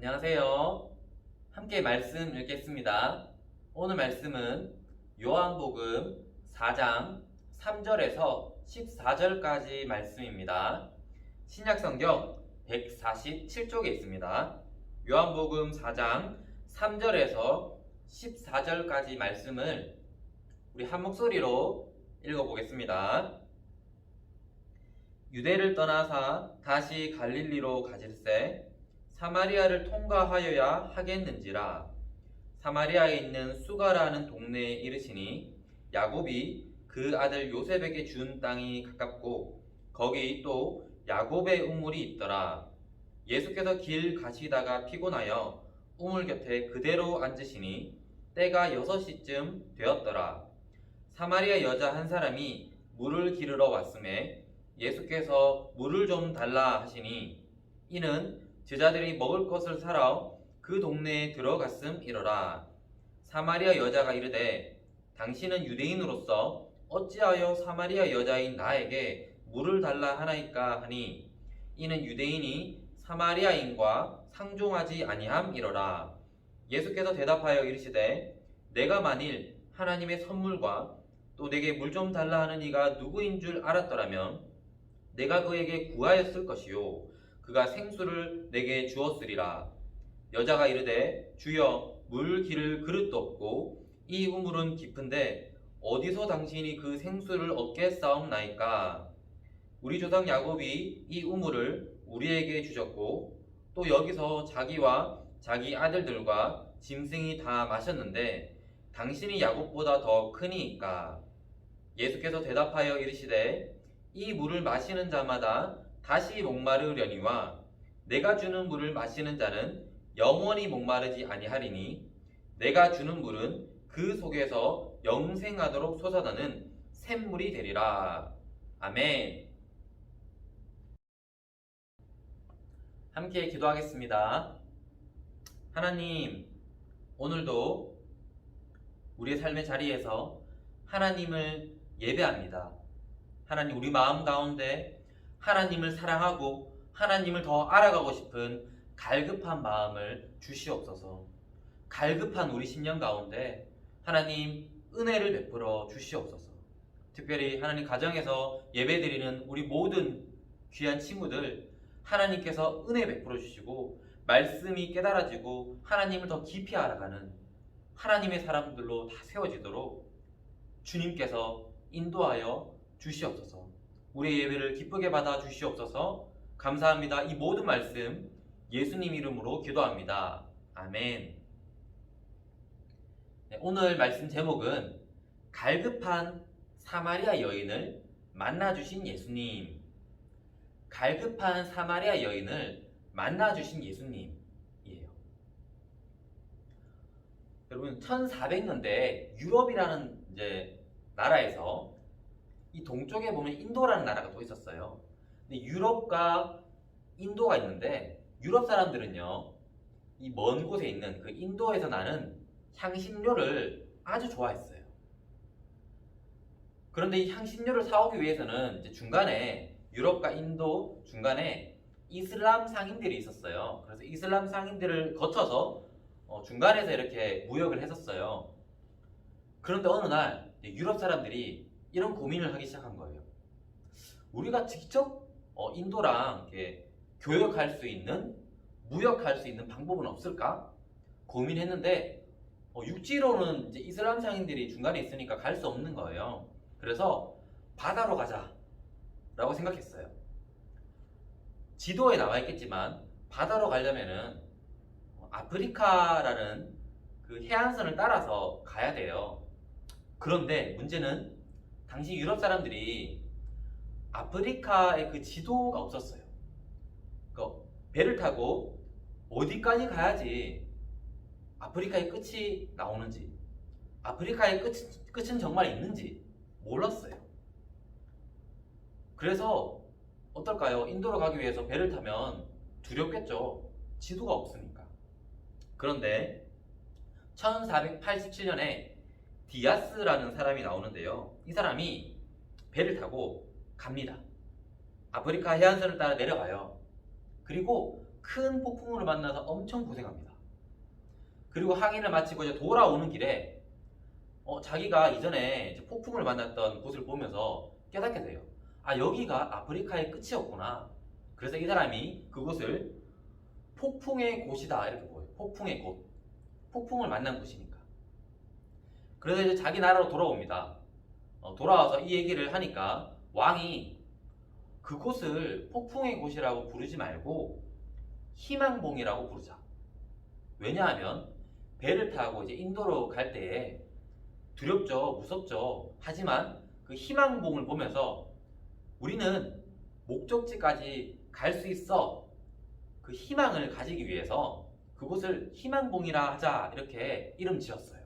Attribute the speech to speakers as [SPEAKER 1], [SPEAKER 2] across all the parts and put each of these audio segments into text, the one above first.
[SPEAKER 1] 안녕하세요. 함께 말씀 읽겠습니다. 오늘 말씀은 요한복음 4장 3절에서 14절까지 말씀입니다. 신약성경 147쪽에 있습니다. 요한복음 4장 3절에서 14절까지 말씀을 우리 한 목소리로 읽어보겠습니다. 유대를 떠나사 다시 갈릴리로 가질새 사마리아를 통과하여야 하겠는지라. 사마리아에 있는 수가라는 동네에 이르시니 야곱이 그 아들 요셉에게 준 땅이 가깝고 거기 또 야곱의 우물이 있더라. 예수께서 길 가시다가 피곤하여 우물 곁에 그대로 앉으시니 때가 6시쯤 되었더라. 사마리아 여자 한 사람이 물을 기르러 왔음에 예수께서 물을 좀 달라 하시니 이는 제자들이 먹을 것을 사러 그 동네에 들어갔음이러라. 사마리아 여자가 이르되 당신은 유대인으로서 어찌하여 사마리아 여자인 나에게 물을 달라 하나이까 하니 이는 유대인이 사마리아인과 상종하지 아니함이러라. 예수께서 대답하여 이르시되 내가 만일 하나님의 선물과 또 내게 물 좀 달라 하는 이가 누구인 줄 알았더라면 내가 그에게 구하였을 것이요 그가 생수를 내게 주었으리라. 여자가 이르되 주여 물 기를 그릇도 없고 이 우물은 깊은데 어디서 당신이 그 생수를 얻겠사옵나이까. 우리 조상 야곱이 이 우물을 우리에게 주셨고 또 여기서 자기와 자기 아들들과 짐승이 다 마셨는데 당신이 야곱보다 더 크니이까. 예수께서 대답하여 이르시되 이 물을 마시는 자마다 다시 목마르려니와 내가 주는 물을 마시는 자는 영원히 목마르지 아니하리니 내가 주는 물은 그 속에서 영생하도록 솟아나는 샘물이 되리라. 아멘. 함께 기도하겠습니다. 하나님, 오늘도 우리의 삶의 자리에서 하나님을 예배합니다. 하나님, 우리 마음 가운데 하나님을 사랑하고 하나님을 더 알아가고 싶은 갈급한 마음을 주시옵소서. 갈급한 우리 심령 가운데 하나님 은혜를 베풀어 주시옵소서. 특별히 하나님 가정에서 예배드리는 우리 모든 귀한 친구들 하나님께서 은혜 베풀어 주시고 말씀이 깨달아지고 하나님을 더 깊이 알아가는 하나님의 사람들로 다 세워지도록 주님께서 인도하여 주시옵소서. 우리의 예배를 기쁘게 받아 주시옵소서. 감사합니다. 이 모든 말씀 예수님 이름으로 기도합니다. 아멘. 네, 오늘 말씀 제목은 갈급한 사마리아 여인을 만나주신 예수님. 갈급한 사마리아 여인을 만나주신 예수님이에요. 여러분, 1400년대 유럽이라는 나라에서 이 동쪽에 보면 인도라는 나라가 또 있었어요. 근데 유럽과 인도가 있는데 유럽 사람들은요, 이 먼 곳에 있는 그 인도에서 나는 향신료를 아주 좋아했어요. 그런데 이 향신료를 사오기 위해서는 이제 중간에 유럽과 인도 중간에 이슬람 상인들이 있었어요. 그래서 이슬람 상인들을 거쳐서 중간에서 이렇게 무역을 했었어요. 그런데 어느 날 유럽 사람들이 이런 고민을 하기 시작한 거예요. 우리가 직접 인도랑 이렇게 교역할 수 있는, 무역할 수 있는 방법은 없을까? 고민했는데 육지로는 이제 이슬람 상인들이 중간에 있으니까 갈 수 없는 거예요. 그래서 바다로 가자라고 생각했어요. 지도에 나와 있겠지만 바다로 가려면은 아프리카라는 그 해안선을 따라서 가야 돼요. 그런데 문제는 당시 유럽 사람들이 아프리카의 그 지도가 없었어요. 그러니까 배를 타고 어디까지 가야지 아프리카의 끝이 나오는지, 아프리카의 끝은 정말 있는지 몰랐어요. 그래서 어떨까요? 인도로 가기 위해서 배를 타면 두렵겠죠. 지도가 없으니까. 그런데 1487년에 디아스라는 사람이 나오는데요. 이 사람이 배를 타고 갑니다. 아프리카 해안선을 따라 내려가요. 그리고 큰 폭풍우를 만나서 엄청 고생합니다. 그리고 항해를 마치고 이제 돌아오는 길에 자기가 이전에 이제 폭풍을 만났던 곳을 보면서 깨닫게 돼요. 아, 여기가 아프리카의 끝이었구나. 그래서 이 사람이 그곳을 폭풍의 곳이다 이렇게 보여요. 폭풍의 곳. 폭풍을 만난 곳이니까. 그래서 이제 자기 나라로 돌아옵니다. 돌아와서 이 얘기를 하니까 왕이 그곳을 폭풍의 곳이라고 부르지 말고 희망봉이라고 부르자. 왜냐하면 배를 타고 이제 인도로 갈 때에 두렵죠, 무섭죠. 하지만 그 희망봉을 보면서 우리는 목적지까지 갈 수 있어. 그 희망을 가지기 위해서 그곳을 희망봉이라 하자 이렇게 이름 지었어요.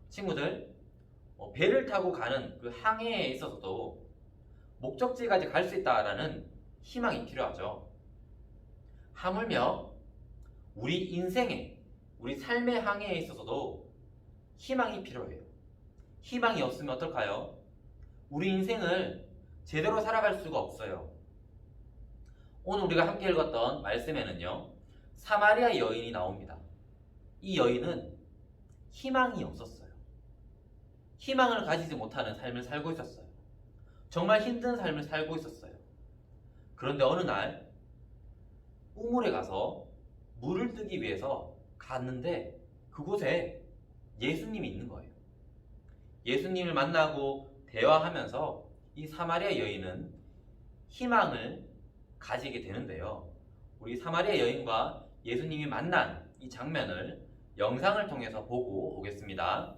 [SPEAKER 1] 친구들, 배를 타고 가는 그 항해에 있어서도 목적지까지 갈 수 있다라는 희망이 필요하죠. 하물며 우리 인생에, 우리 삶의 항해에 있어서도 희망이 필요해요. 희망이 없으면 어떨까요? 우리 인생을 제대로 살아갈 수가 없어요. 오늘 우리가 함께 읽었던 말씀에는요, 사마리아 여인이 나옵니다. 이 여인은 희망이 없었어요. 희망을 가지지 못하는 삶을 살고 있었어요. 정말 힘든 삶을 살고 있었어요. 그런데 어느 날 우물에 가서 물을 뜨기 위해서 갔는데 그곳에 예수님이 있는 거예요. 예수님을 만나고 대화하면서 이 사마리아 여인은 희망을 가지게 되는데요. 우리 사마리아 여인과 예수님이 만난 이 장면을 영상을 통해서 보고 오겠습니다.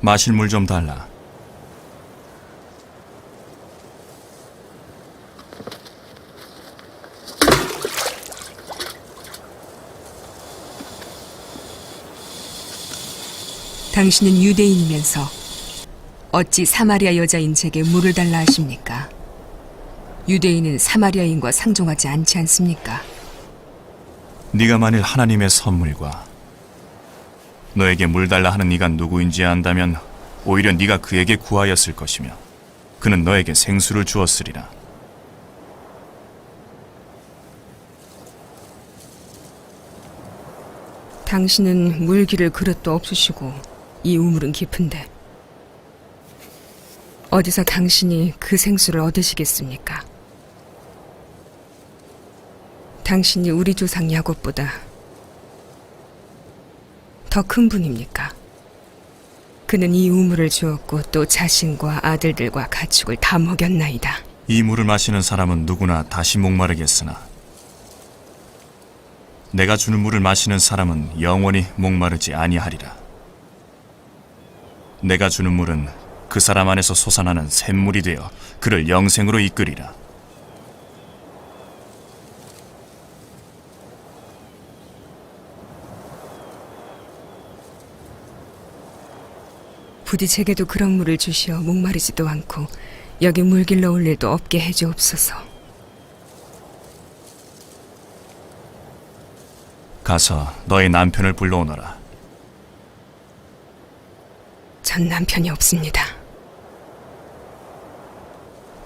[SPEAKER 2] 마실 물 좀 달라.
[SPEAKER 3] 당신은 유대인이면서 어찌 사마리아 여자인 제게 물을 달라 하십니까? 유대인은 사마리아인과 상종하지 않지 않습니까?
[SPEAKER 2] 네가 만일 하나님의 선물과 너에게 물 달라 하는 이가 누구인지 안다면 오히려 네가 그에게 구하였을 것이며 그는 너에게 생수를 주었으리라.
[SPEAKER 3] 당신은 물 기를 그릇도 없으시고 이 우물은 깊은데 어디서 당신이 그 생수를 얻으시겠습니까? 당신이 우리 조상 야곱보다 더 큰 분입니까? 그는 이 우물을 주었고 또 자신과 아들들과 가축을 다 먹였나이다.
[SPEAKER 2] 이 물을 마시는 사람은 누구나 다시 목마르겠으나 내가 주는 물을 마시는 사람은 영원히 목마르지 아니하리라. 내가 주는 물은 그 사람 안에서 솟아나는 샘물이 되어 그를 영생으로 이끌리라.
[SPEAKER 3] 부디 제게도 그런 물을 주시어 목마르지도 않고 여기 물 길러 올 일도 없게 해주옵소서.
[SPEAKER 2] 가서 너의 남편을 불러오너라.
[SPEAKER 3] 전 남편이 없습니다.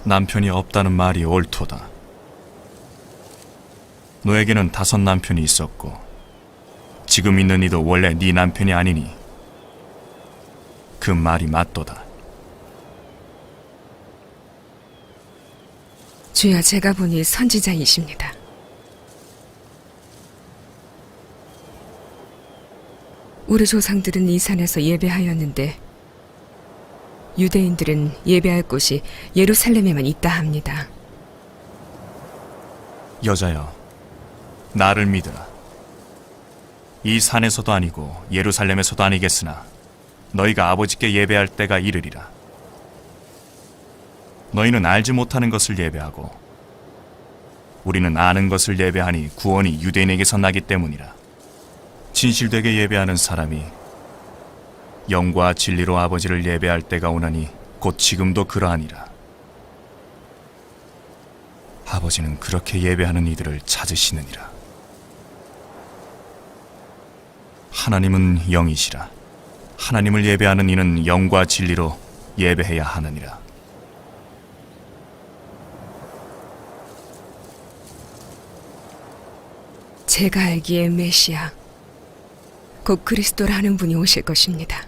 [SPEAKER 2] 남편이 없다는 말이 옳도다. 너에게는 5 남편이 있었고 지금 있는 이도 원래 네 남편이 아니니 그 말이 맞도다.
[SPEAKER 3] 주여, 제가 보니 선지자이십니다. 우리 조상들은 이 산에서 예배하였는데 유대인들은 예배할 곳이 예루살렘에만 있다 합니다.
[SPEAKER 2] 여자여, 나를 믿으라. 이 산에서도 아니고 예루살렘에서도 아니겠으나 너희가 아버지께 예배할 때가 이르리라. 너희는 알지 못하는 것을 예배하고 우리는 아는 것을 예배하니 구원이 유대인에게서 나기 때문이라. 진실되게 예배하는 사람이 영과 진리로 아버지를 예배할 때가 오나니 곧 지금도 그러하니라. 아버지는 그렇게 예배하는 이들을 찾으시느니라. 하나님은 영이시라. 하나님을 예배하는 이는 영과 진리로 예배해야 하느니라.
[SPEAKER 3] 제가 알기에 메시아, 곧 그리스도라는 분이 오실 것입니다.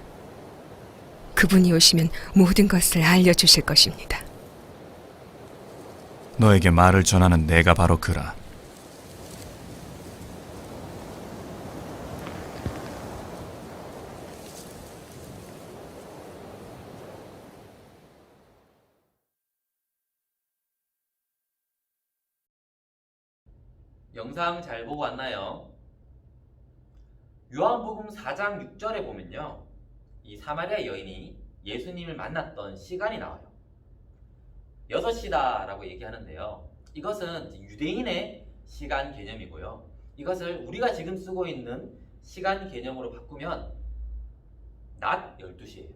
[SPEAKER 3] 그분이 오시면 모든 것을 알려주실 것입니다.
[SPEAKER 2] 너에게 말을 전하는 내가 바로 그라.
[SPEAKER 1] 영상 잘 보고 왔나요? 요한복음 4장 6절에 보면요, 이 사마리아 여인이 예수님을 만났던 시간이 나와요. 6시다 라고 얘기하는데요, 이것은 유대인의 시간 개념이고요, 이것을 우리가 지금 쓰고 있는 시간 개념으로 바꾸면 낮 12시예요.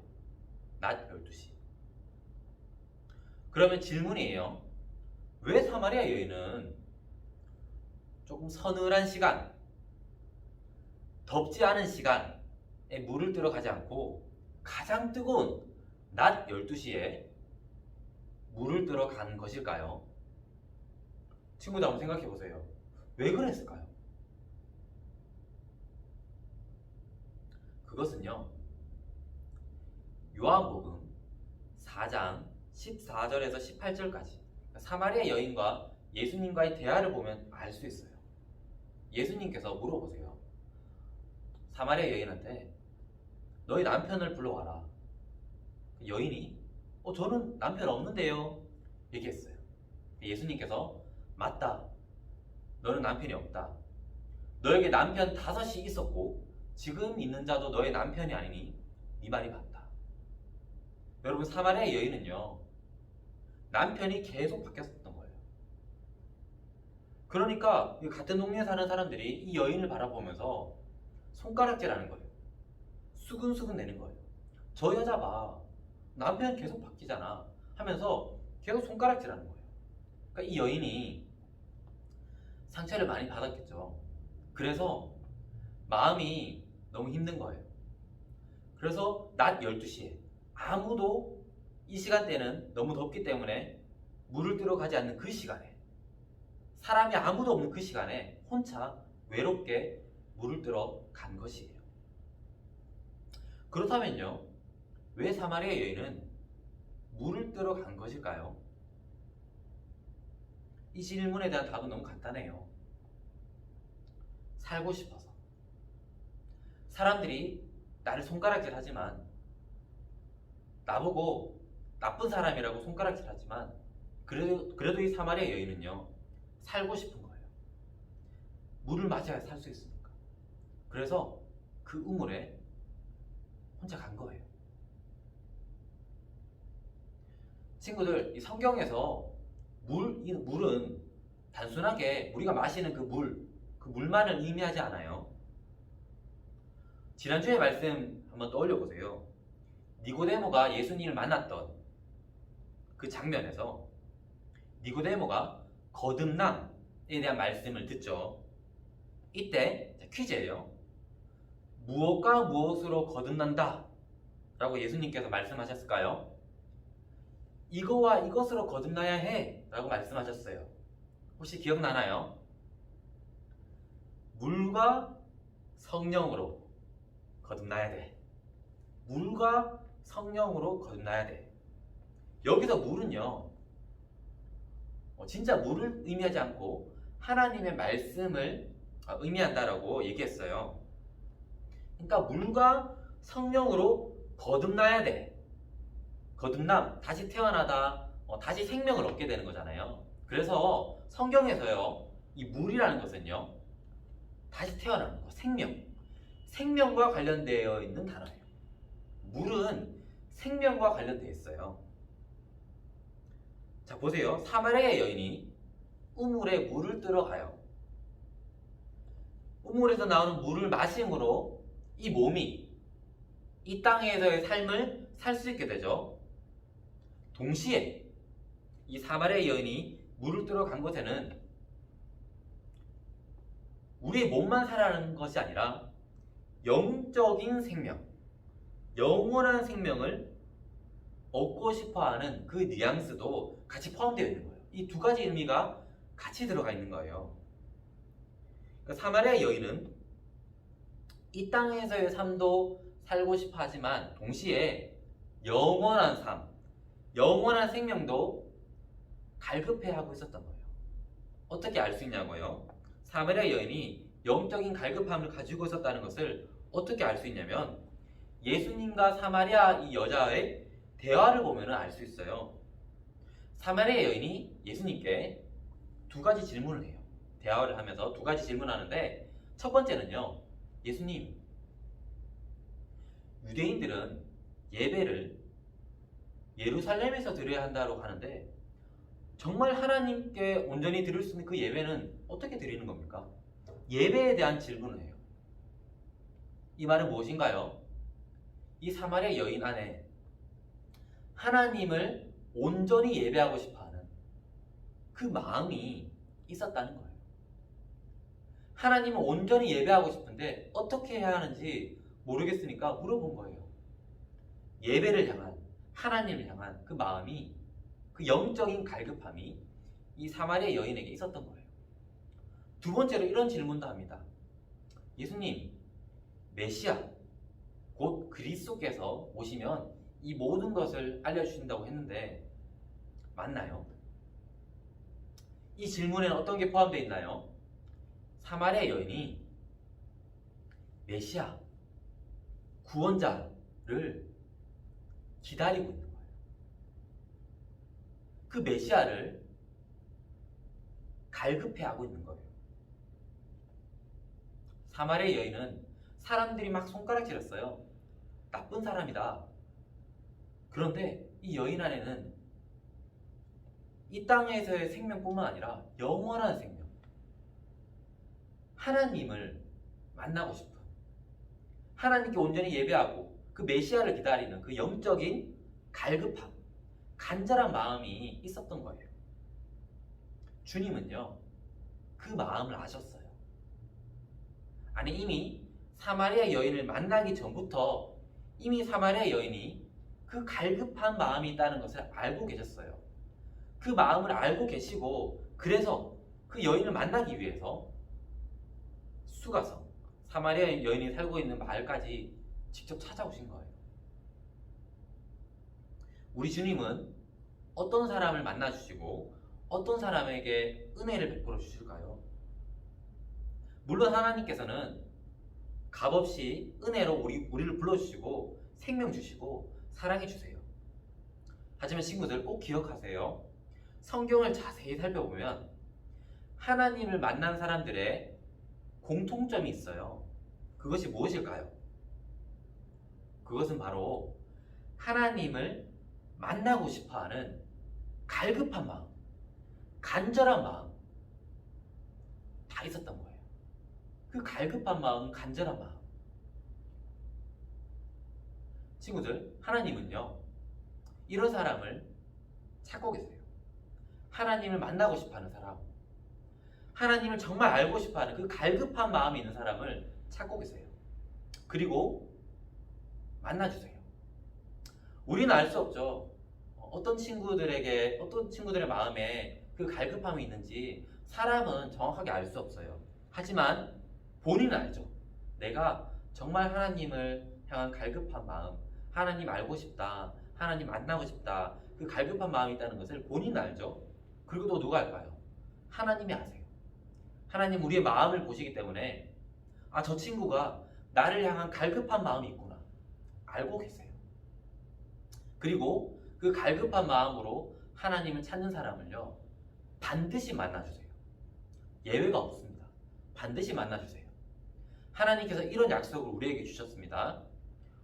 [SPEAKER 1] 낮 12시. 그러면 질문이에요. 왜 사마리아 여인은 조금 서늘한 시간, 덥지 않은 시간에 물을 뜨러 가지 않고 가장 뜨거운 낮 12시에 물을 뜨러 간 것일까요? 친구들 한번 생각해 보세요. 왜 그랬을까요? 그것은요, 요한복음 4장 14절에서 18절까지 사마리아 여인과 예수님과의 대화를 보면 알 수 있어요. 예수님께서 물어보세요. 사마리아 여인한테 너희 남편을 불러와라. 여인이 저는 남편 없는데요 얘기했어요. 예수님께서 맞다. 너는 남편이 없다. 너에게 남편 5이 있었고 지금 있는 자도 너의 남편이 아니니 네 말이 맞다. 여러분, 사마리아 여인은요, 남편이 계속 바뀌었던 거예요. 그러니까 같은 동네에 사는 사람들이 이 여인을 바라보면서 손가락질하는 거예요. 수근수근 내는 거예요. 저 여자 봐, 남편 계속 바뀌잖아 하면서 계속 손가락질하는 거예요. 그러니까 이 여인이 상처를 많이 받았겠죠. 그래서 마음이 너무 힘든 거예요. 그래서 낮 12시에 아무도, 이 시간대는 너무 덥기 때문에 물을 뜨러 가지 않는 그 시간에, 사람이 아무도 없는 그 시간에 혼자 외롭게 물을 뜨러 간 것이에요. 그렇다면요, 왜 사마리아 여인은 물을 뜨러 간 것일까요? 이 질문에 대한 답은 너무 간단해요. 살고 싶어서. 사람들이 나를 손가락질 하지만, 나보고 나쁜 사람이라고 손가락질 하지만, 그래도 이 사마리아 여인은요, 살고 싶은 거예요. 물을 맞아야 살 수 있으니까. 그래서 그 우물에 혼자 간 거예요. 친구들, 이 성경에서 이 물은 단순하게 우리가 마시는 그 물만을 의미하지 않아요. 지난주에 말씀 한번 떠올려 보세요. 니고데모가 예수님을 만났던 그 장면에서 니고데모가 거듭남에 대한 말씀을 듣죠. 이때 퀴즈예요. 무엇과 무엇으로 거듭난다 라고 예수님께서 말씀하셨을까요? 이거와 이것으로 거듭나야 해 라고 말씀하셨어요. 혹시 기억나나요? 물과 성령으로 거듭나야 돼. 물과 성령으로 거듭나야 돼. 여기서 물은요, 진짜 물을 의미하지 않고 하나님의 말씀을 의미한다라고 얘기했어요. 그러니까 물과 성령으로 거듭나야 돼. 거듭남, 다시 태어나다, 다시 생명을 얻게 되는 거잖아요. 그래서 성경에서요, 이 물이라는 것은요, 다시 태어나는 거, 생명과 관련되어 있는 단어예요. 물은 생명과 관련되어 있어요. 자, 보세요. 사마리아 여인이 우물에 물을 뜨러 가요. 우물에서 나오는 물을 마심으로 이 몸이 이 땅에서의 삶을 살 수 있게 되죠. 동시에 이 사마리아 여인이 물을 뜨러 간 곳에는 우리의 몸만 살아가는 것이 아니라 영적인 생명, 영원한 생명을 얻고 싶어하는 그 뉘앙스도 같이 포함되어 있는 거예요. 이 두 가지 의미가 같이 들어가 있는 거예요. 그러니까 사마리아 여인은 이 땅에서의 삶도 살고 싶어 하지만 동시에 영원한 삶, 영원한 생명도 갈급해하고 있었던 거예요. 어떻게 알 수 있냐고요? 사마리아 여인이 영적인 갈급함을 가지고 있었다는 것을 어떻게 알 수 있냐면 예수님과 사마리아 이 여자의 대화를 보면 알 수 있어요. 사마리아 여인이 예수님께 두 가지 질문을 해요. 대화를 하면서 두 가지 질문하는데 첫 번째는요. 예수님, 유대인들은 예배를 예루살렘에서 드려야 한다고 하는데 정말 하나님께 온전히 드릴 수 있는 그 예배는 어떻게 드리는 겁니까? 예배에 대한 질문을 해요. 이 말은 무엇인가요? 이 사마리아 여인 안에 하나님을 온전히 예배하고 싶어하는 그 마음이 있었다는 거예요. 하나님을 온전히 예배하고 싶은데 어떻게 해야 하는지 모르겠으니까 물어본 거예요. 예배를 향한, 하나님을 향한 그 마음이, 그 영적인 갈급함이 이 사마리아 여인에게 있었던 거예요. 두 번째로 이런 질문도 합니다. 예수님, 메시아, 곧 그리스도께서 오시면 이 모든 것을 알려주신다고 했는데 맞나요? 이 질문에는 어떤 게 포함되어 있나요? 사마리아 여인이 메시아, 구원자를 기다리고 있는 거예요. 그 메시아를 갈급해하고 있는 거예요. 사마리아 여인은 사람들이 막 손가락질했어요. 나쁜 사람이다. 그런데 이 여인 안에는 이 땅에서의 생명뿐만 아니라 영원한 생명, 하나님을 만나고 싶은, 하나님께 온전히 예배하고 그 메시아를 기다리는 그 영적인 갈급함, 간절한 마음이 있었던 거예요. 주님은요, 그 마음을 아셨어요. 아니, 이미 사마리아 여인을 만나기 전부터 이미 사마리아 여인이 그 갈급한 마음이 있다는 것을 알고 계셨어요. 그 마음을 알고 계시고 그래서 그 여인을 만나기 위해서 수가성, 사마리아 여인이 살고 있는 마을까지 직접 찾아오신 거예요. 우리 주님은 어떤 사람을 만나주시고 어떤 사람에게 은혜를 베풀어 주실까요? 물론 하나님께서는 값없이 은혜로 우리를 불러주시고 생명 주시고 사랑해 주세요. 하지만 친구들 꼭 기억하세요. 성경을 자세히 살펴보면 하나님을 만난 사람들의 공통점이 있어요. 그것이 무엇일까요? 그것은 바로 하나님을 만나고 싶어하는 갈급한 마음, 간절한 마음 다 있었던 거예요. 그 갈급한 마음, 간절한 마음. 친구들, 하나님은요 이런 사람을 찾고 계세요. 하나님을 만나고 싶어하는 사람, 하나님을 정말 알고 싶어하는 그 갈급한 마음이 있는 사람을 찾고 계세요. 그리고 만나주세요. 우리는 알 수 없죠. 어떤 친구들의 마음에 그 갈급함이 있는지 사람은 정확하게 알 수 없어요. 하지만 본인은 알죠. 내가 정말 하나님을 향한 갈급한 마음, 하나님 알고 싶다, 하나님 만나고 싶다, 그 갈급한 마음이 있다는 것을 본인은 알죠. 그리고 또 누가 알까요? 하나님이 아세요. 하나님 우리의 마음을 보시기 때문에 저 친구가 나를 향한 갈급한 마음이 있구나 알고 계세요. 그리고 그 갈급한 마음으로 하나님을 찾는 사람을요 반드시 만나주세요. 예외가 없습니다. 반드시 만나주세요. 하나님께서 이런 약속을 우리에게 주셨습니다.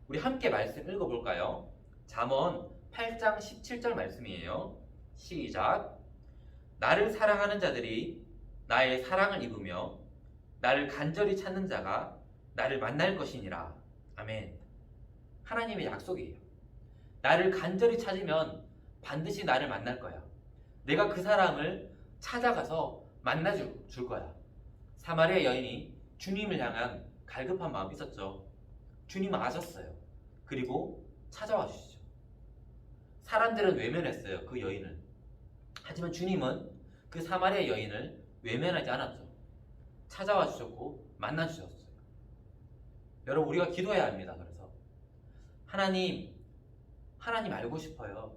[SPEAKER 1] 우리 함께 말씀 읽어볼까요? 잠언 8장 17절 말씀이에요. 시작. 나를 사랑하는 자들이 나의 사랑을 입으며 나를 간절히 찾는 자가 나를 만날 것이니라. 아멘. 하나님의 약속이에요. 나를 간절히 찾으면 반드시 나를 만날 거야. 내가 그 사람을 찾아가서 만나줄 거야. 사마리아 여인이 주님을 향한 갈급한 마음이 있었죠. 주님은 아셨어요. 그리고 찾아와 주시죠. 사람들은 외면했어요. 그 여인을. 하지만 주님은 그 사마리아 여인을 외면하지 않았죠. 찾아와 주셨고 만나 주셨어요. 여러분, 우리가 기도해야 합니다. 그래서 하나님 알고 싶어요.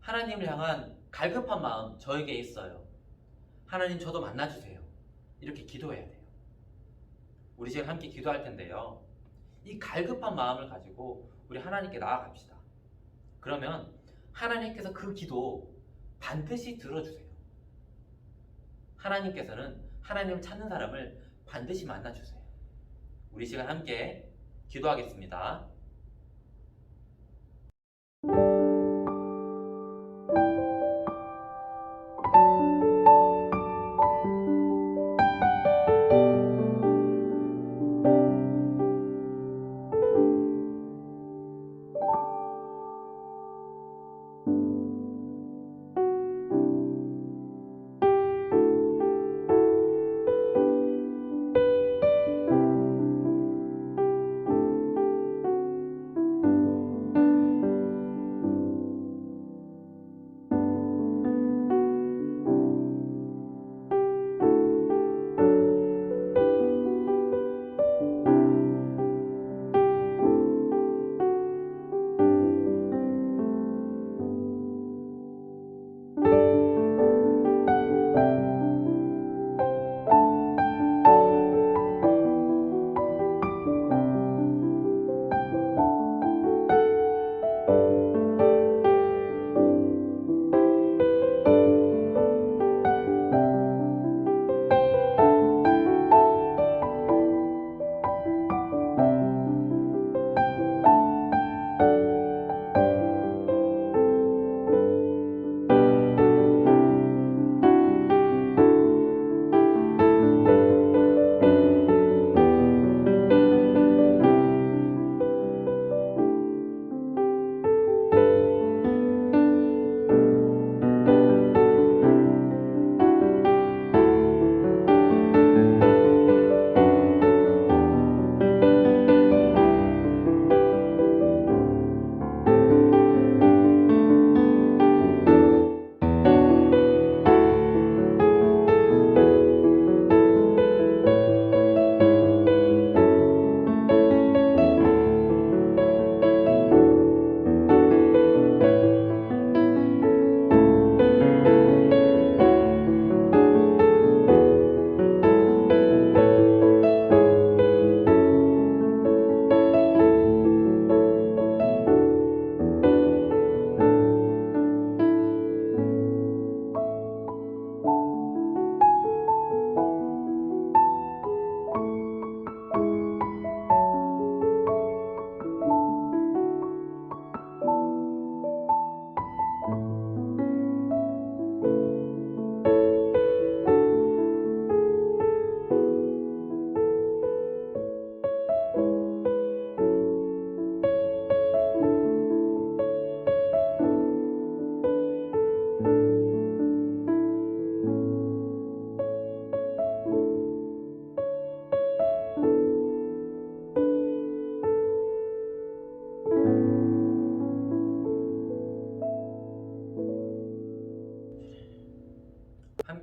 [SPEAKER 1] 하나님을 향한 갈급한 마음 저에게 있어요. 하나님, 저도 만나주세요. 이렇게 기도해야 돼요. 우리 지금 함께 기도할 텐데요. 이 갈급한 마음을 가지고 우리 하나님께 나아갑시다. 그러면 하나님께서 그 기도 반드시 들어주세요. 하나님께서는 하나님을 찾는 사람을 반드시 만나주세요. 우리 시간 함께 기도하겠습니다.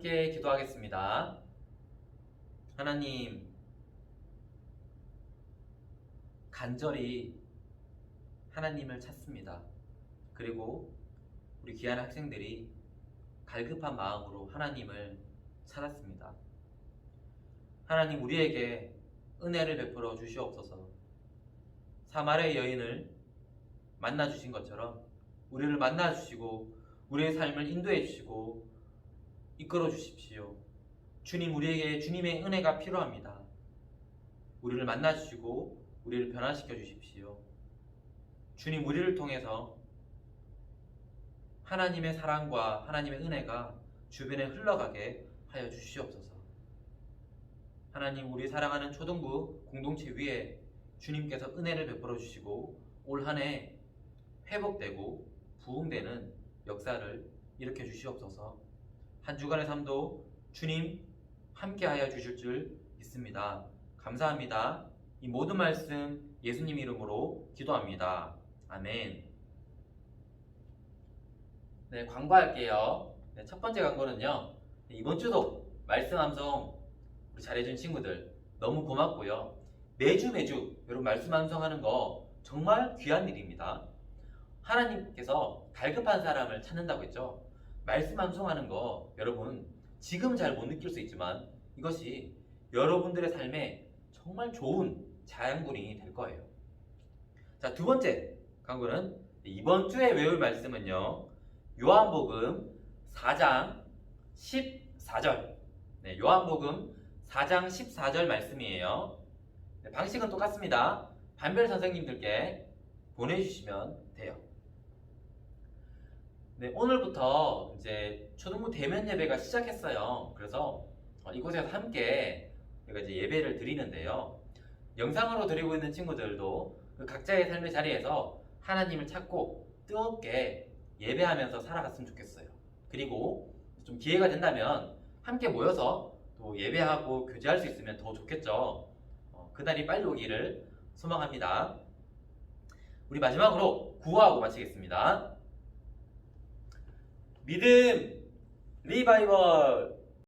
[SPEAKER 1] 함께 기도하겠습니다. 하나님, 간절히 하나님을 찾습니다. 그리고 우리 귀한 학생들이 갈급한 마음으로 하나님을 찾았습니다. 하나님, 우리에게 은혜를 베풀어 주시옵소서. 사마리아 여인을 만나 주신 것처럼 우리를 만나 주시고 우리의 삶을 인도해 주시고 이끌어 주십시오. 주님, 우리에게 주님의 은혜가 필요합니다. 우리를 만나 주시고 우리를 변화시켜 주십시오. 주님, 우리를 통해서 하나님의 사랑과 하나님의 은혜가 주변에 흘러가게 하여 주시옵소서. 하나님, 우리 사랑하는 초등부 공동체 위에 주님께서 은혜를 베풀어 주시고 올 한 해 회복되고 부흥되는 역사를 일으켜 주시옵소서. 한 주간의 삶도 주님 함께하여 주실 줄 믿습니다. 감사합니다. 이 모든 말씀 예수님 이름으로 기도합니다. 아멘. 네, 광고할게요. 네, 첫 번째 광고는요. 이번 주도 말씀 암송 우리 잘해준 친구들 너무 고맙고요. 매주 여러분 말씀 암송하는 거 정말 귀한 일입니다. 하나님께서 갈급한 사람을 찾는다고 했죠. 말씀 암송하는 거 여러분 지금 잘 못 느낄 수 있지만 이것이 여러분들의 삶에 정말 좋은 자양분이 될 거예요. 자, 두 번째 광고는 이번 주에 외울 말씀은요. 요한복음 4장 14절. 네, 요한복음 4장 14절 말씀이에요. 네, 방식은 똑같습니다. 반별 선생님들께 보내주시면 돼요. 네, 오늘부터 이제 초등부 대면 예배가 시작했어요. 그래서 이곳에서 함께 우리가 이제 예배를 드리는데요. 영상으로 드리고 있는 친구들도 그 각자의 삶의 자리에서 하나님을 찾고 뜨겁게 예배하면서 살아갔으면 좋겠어요. 그리고 좀 기회가 된다면 함께 모여서 또 예배하고 교제할 수 있으면 더 좋겠죠. 그날이 빨리 오기를 소망합니다. 우리 마지막으로 구호하고 마치겠습니다. 믿음 리바이벌.